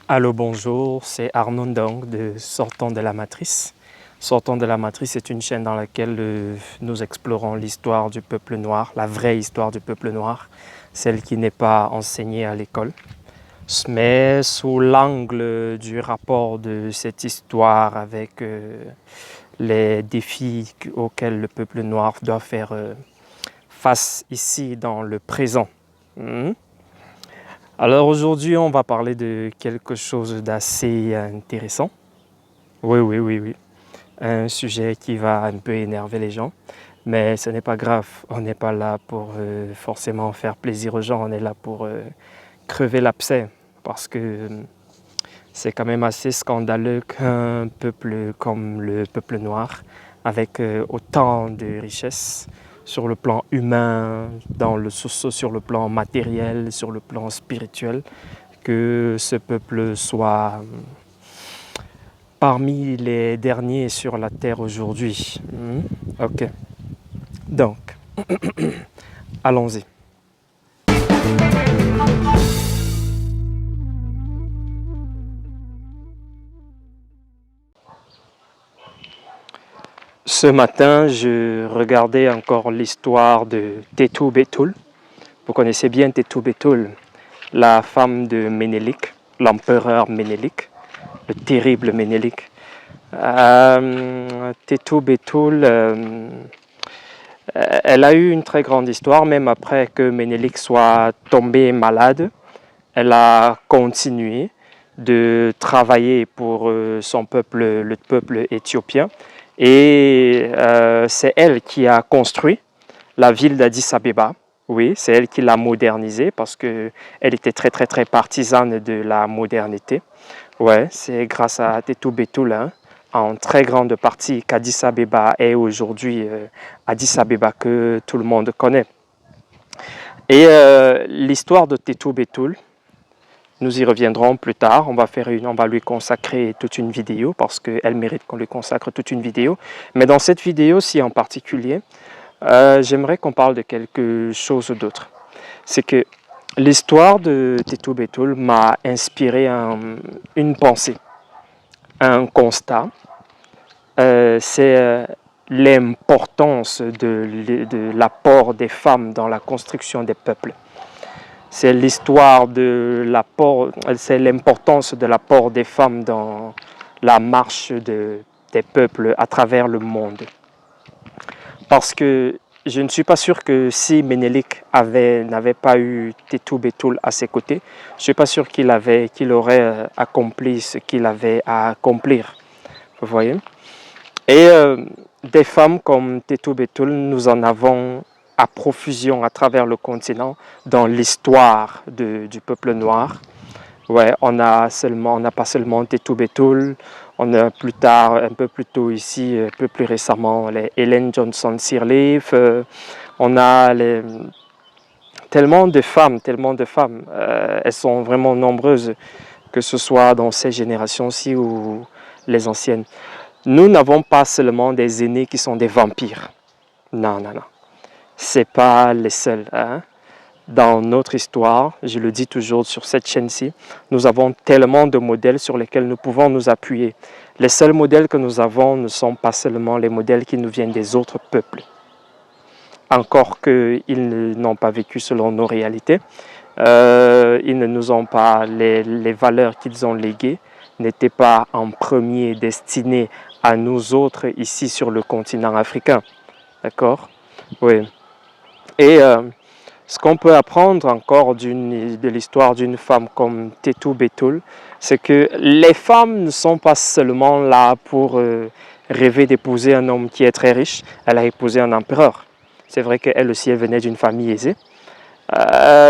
Allô, bonjour, c'est Arnaud Ndong de Sortons de la Matrice. Sortons de la Matrice est une chaîne dans laquelle nous explorons l'histoire du peuple noir, la vraie histoire du peuple noir, celle qui n'est pas enseignée à l'école, mais sous l'angle du rapport de cette histoire avec les défis auxquels le peuple noir doit faire face ici dans le présent. Alors aujourd'hui, on va parler de quelque chose d'assez intéressant. Oui. Un sujet qui va un peu énerver les gens, mais ce n'est pas grave. On n'est pas là pour forcément faire plaisir aux gens, on est là pour crever l'abcès. Parce que c'est quand même assez scandaleux qu'un peuple comme le peuple noir, avec autant de richesses, sur le plan humain, sur le plan matériel, sur le plan spirituel, que ce peuple soit parmi les derniers sur la terre aujourd'hui. Ok. Donc, allons-y. Ce matin, je regardais encore l'histoire de Tétou Bétoul. Vous connaissez bien Tétou Bétoul, la femme de Ménélik, l'empereur Ménélik, le terrible Ménélik. Tétou Bétoul, elle a eu une très grande histoire, même après que Ménélik soit tombé malade. Elle a continué de travailler pour son peuple, le peuple éthiopien. Et c'est elle qui a construit la ville d'Addis Abeba. Oui, c'est elle qui l'a modernisée parce qu'elle était très partisane de la modernité. Ouais, c'est grâce à Tétou Bétoul, en très grande partie qu'Addis Abeba est aujourd'hui Addis Abeba que tout le monde connaît. Et l'histoire de Tétou Bétoul, nous y reviendrons plus tard. On va lui consacrer toute une vidéo parce qu'elle mérite qu'on lui consacre toute une vidéo. Mais dans cette vidéo-ci en particulier, j'aimerais qu'on parle de quelque chose d'autre. C'est que l'histoire de Tétou Bétoul m'a inspiré une pensée, un constat. C'est l'importance de l'apport des femmes dans la construction des peuples. C'est l'histoire de l'apport, c'est l'importance de l'apport des femmes dans la marche des peuples à travers le monde. Parce que je ne suis pas sûr que si Ménélik n'avait pas eu Tétou Bétoul à ses côtés, je ne suis pas sûr qu'il aurait accompli ce qu'il avait à accomplir. Vous voyez? Et des femmes comme Tétou Bétoul, nous en avons à profusion à travers le continent dans l'histoire du peuple noir. Ouais, on n'a pas seulement Tétou Bétoul, on a plus tard, un peu plus tôt ici, un peu plus récemment, les Ellen Johnson Sirleaf. On a tellement de femmes. Elles sont vraiment nombreuses, que ce soit dans ces générations-ci ou les anciennes. Nous n'avons pas seulement des aînés qui sont des vampires. Non. C'est pas les seuls. Dans notre histoire, je le dis toujours sur cette chaîne-ci, nous avons tellement de modèles sur lesquels nous pouvons nous appuyer. Les seuls modèles que nous avons ne sont pas seulement les modèles qui nous viennent des autres peuples. Encore qu'ils n'ont pas vécu selon nos réalités, ils ne nous ont pas, les valeurs qu'ils ont léguées n'étaient pas en premier destinées à nous autres ici sur le continent africain. D'accord? Oui. Et ce qu'on peut apprendre encore de l'histoire d'une femme comme Tétou Bétoul, c'est que les femmes ne sont pas seulement là pour rêver d'épouser un homme qui est très riche. Elle a épousé un empereur. C'est vrai qu'elle aussi, elle venait d'une famille aisée.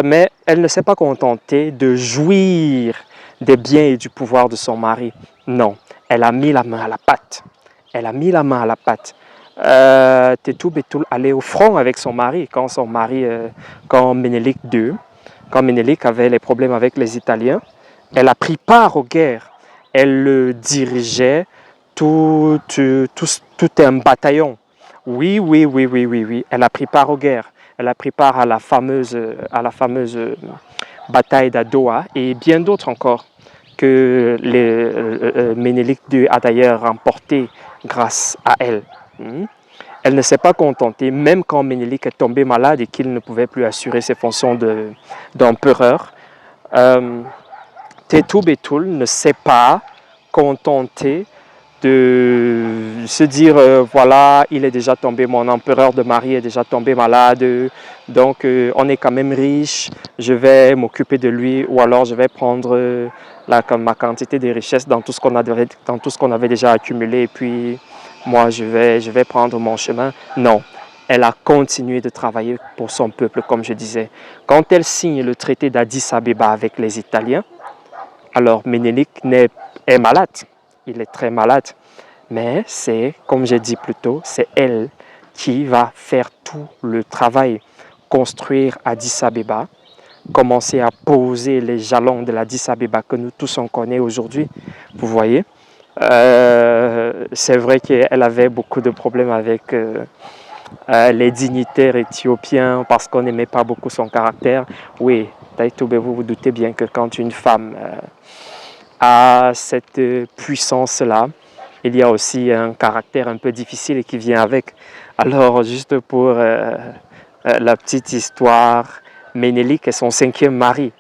Mais elle ne s'est pas contentée de jouir des biens et du pouvoir de son mari. Non, elle a mis la main à la pâte. Tétou Bétoul allait au front avec son mari quand Ménélik II, quand Ménélik avait les problèmes avec les Italiens. Elle a pris part aux guerres. Elle dirigeait tout un bataillon. Oui. Elle a pris part aux guerres. Elle a pris part à la fameuse bataille d'Adowa et bien d'autres encore. que Ménélique II a d'ailleurs remporté grâce à elle. Elle ne s'est pas contentée, même quand Ménélique est tombé malade et qu'il ne pouvait plus assurer ses fonctions d'empereur. Tétou-Bétoul ne s'est pas contenté de se dire voilà, il est déjà tombé, mon empereur de mari est déjà tombé malade, donc on est quand même riche, je vais m'occuper de lui, ou alors je vais prendre ma quantité de richesse dans tout ce qu'on avait déjà accumulé, et puis moi je vais prendre mon chemin. Non, elle a continué de travailler pour son peuple, comme je disais. Quand elle signe le traité d'Addis Abeba avec les Italiens, alors Ménélique est malade, il est très malade, mais c'est, comme j'ai dit plus tôt, c'est elle qui va faire tout le travail, construire Addis Abeba, commencer à poser les jalons de l'Addis Abeba que nous tous on connaît aujourd'hui, vous voyez. C'est vrai qu'elle avait beaucoup de problèmes avec les dignitaires éthiopiens parce qu'on n'aimait pas beaucoup son caractère. Oui, Taïtoubé, vous vous doutez bien que quand une femme a cette puissance-là, il y a aussi un caractère un peu difficile qui vient avec. Alors, juste pour la petite histoire, Ménélique est son 5e mari.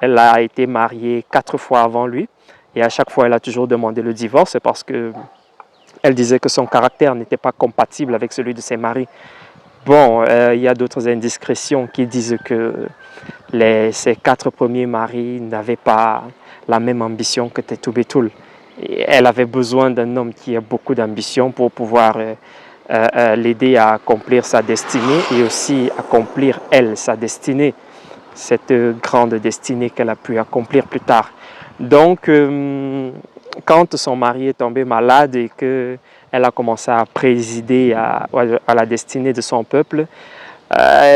Elle a été mariée 4 fois avant lui et à chaque fois, elle a toujours demandé le divorce parce que elle disait que son caractère n'était pas compatible avec celui de ses maris. Bon, il y a d'autres indiscrétions qui disent que ses 4 premiers maris n'avaient pas la même ambition que Tétou-Bétoul. Elle avait besoin d'un homme qui a beaucoup d'ambition pour pouvoir l'aider à accomplir sa destinée et aussi accomplir, elle, sa destinée, cette grande destinée qu'elle a pu accomplir plus tard. Donc, quand son mari est tombé malade et qu'elle a commencé à présider à la destinée de son peuple,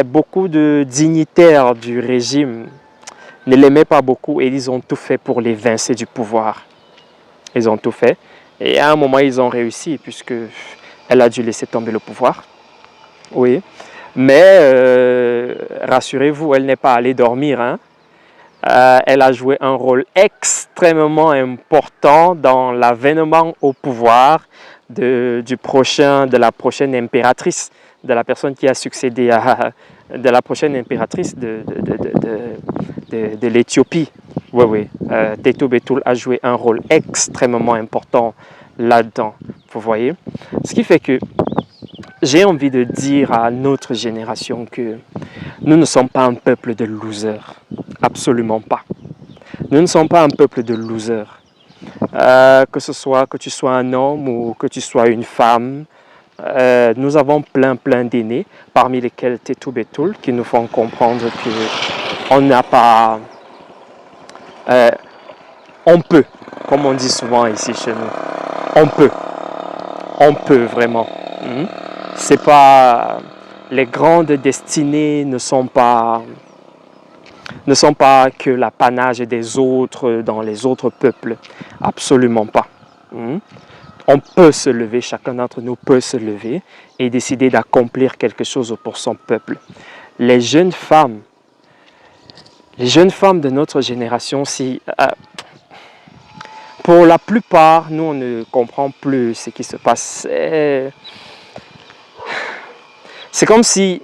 beaucoup de dignitaires du régime ne l'aimaient pas beaucoup et ils ont tout fait pour l'évincer du pouvoir. Ils ont tout fait. Et à un moment, ils ont réussi puisque elle a dû laisser tomber le pouvoir. Oui. Mais rassurez-vous, elle n'est pas allée dormir. Hein. Elle a joué un rôle extrêmement important dans l'avènement au pouvoir de la prochaine impératrice, de la personne qui a succédé de la prochaine impératrice de l'Éthiopie. Oui, oui. Tétou-Bétoul a joué un rôle extrêmement important là-dedans, vous voyez. Ce qui fait que j'ai envie de dire à notre génération que nous ne sommes pas un peuple de losers. Absolument pas. Nous ne sommes pas un peuple de losers. Que tu sois un homme ou que tu sois une femme, nous avons plein d'aînés, parmi lesquels Tétou-Bétoul, qui nous font comprendre qu'on n'a pas... on peut, comme on dit souvent ici chez nous. On peut vraiment. C'est pas... Les grandes destinées ne sont pas que l'apanage des autres dans les autres peuples. Absolument pas. On peut se lever, chacun d'entre nous peut se lever et décider d'accomplir quelque chose pour son peuple. Les jeunes femmes de notre génération, pour la plupart, nous, on ne comprend plus ce qui se passe. C'est comme si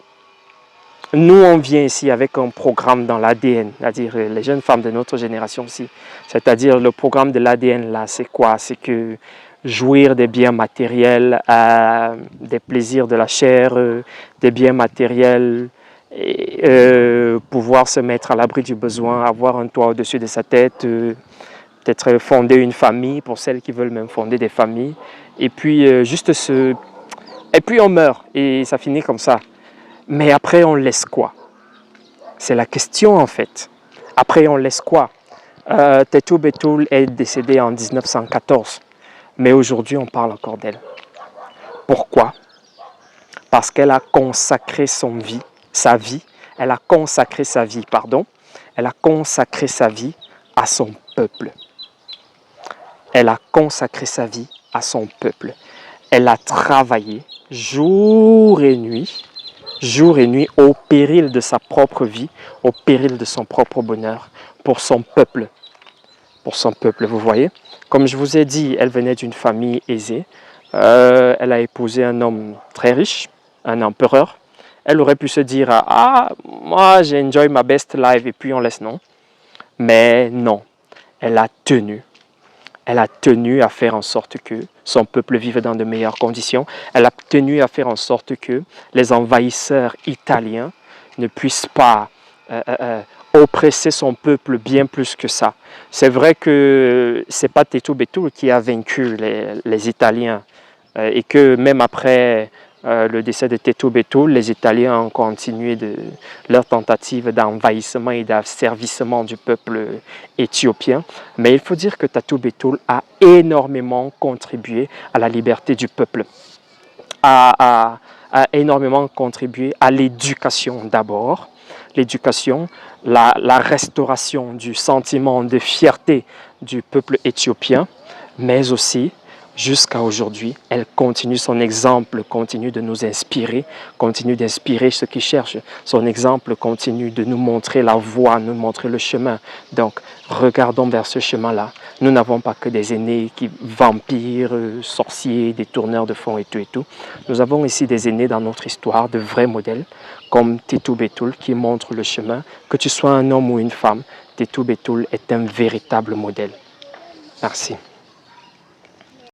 nous, on vient ici avec un programme dans l'ADN, c'est-à-dire les jeunes femmes de notre génération aussi. C'est-à-dire le programme de l'ADN, là, c'est quoi? C'est que jouir des biens matériels, des plaisirs de la chair, des biens matériels, et, pouvoir se mettre à l'abri du besoin, avoir un toit au-dessus de sa tête, peut-être fonder une famille pour celles qui veulent même fonder des familles. Et puis, Et puis on meurt et ça finit comme ça. Mais après, on laisse quoi? C'est la question en fait. Après, on laisse quoi? Tétou-Bétoul est décédée en 1914. Mais aujourd'hui, on parle encore d'elle. Pourquoi? Parce qu'elle a consacré sa vie, elle a consacré sa vie à son peuple. Elle a consacré sa vie à son peuple. Elle a travaillé jour et nuit au péril de sa propre vie, au péril de son propre bonheur, pour son peuple. pour son peuple, vous voyez. Comme je vous ai dit, elle venait d'une famille aisée. Elle a épousé un homme très riche, un empereur. Elle aurait pu se dire, ah, moi j'ai enjoy ma best life et puis on laisse, non. Mais non, elle a tenu. Elle a tenu à faire en sorte que son peuple vive dans de meilleures conditions. Elle a tenu à faire en sorte que les envahisseurs italiens ne puissent pas oppresser son peuple bien plus que ça. C'est vrai que ce n'est pas Tétou-Bétoul qui a vaincu les Italiens et que même après le décès de Tétou-Bétoul, les Italiens ont continué leur tentative d'envahissement et d'asservissement du peuple éthiopien. Mais il faut dire que Tétou-Bétoul a énormément contribué à la liberté du peuple, a énormément contribué à l'éducation d'abord, l'éducation, la restauration du sentiment de fierté du peuple éthiopien, mais aussi jusqu'à aujourd'hui, elle continue, son exemple continue de nous inspirer, continue d'inspirer ceux qui cherchent. Son exemple continue de nous montrer la voie, nous montrer le chemin. Donc, regardons vers ce chemin-là. Nous n'avons pas que des aînés qui vampires, sorciers, détourneurs de fonds et tout et tout. Nous avons ici des aînés dans notre histoire, de vrais modèles, comme Tétou-Bétoul qui montre le chemin. Que tu sois un homme ou une femme, Tétou-Bétoul est un véritable modèle. Merci.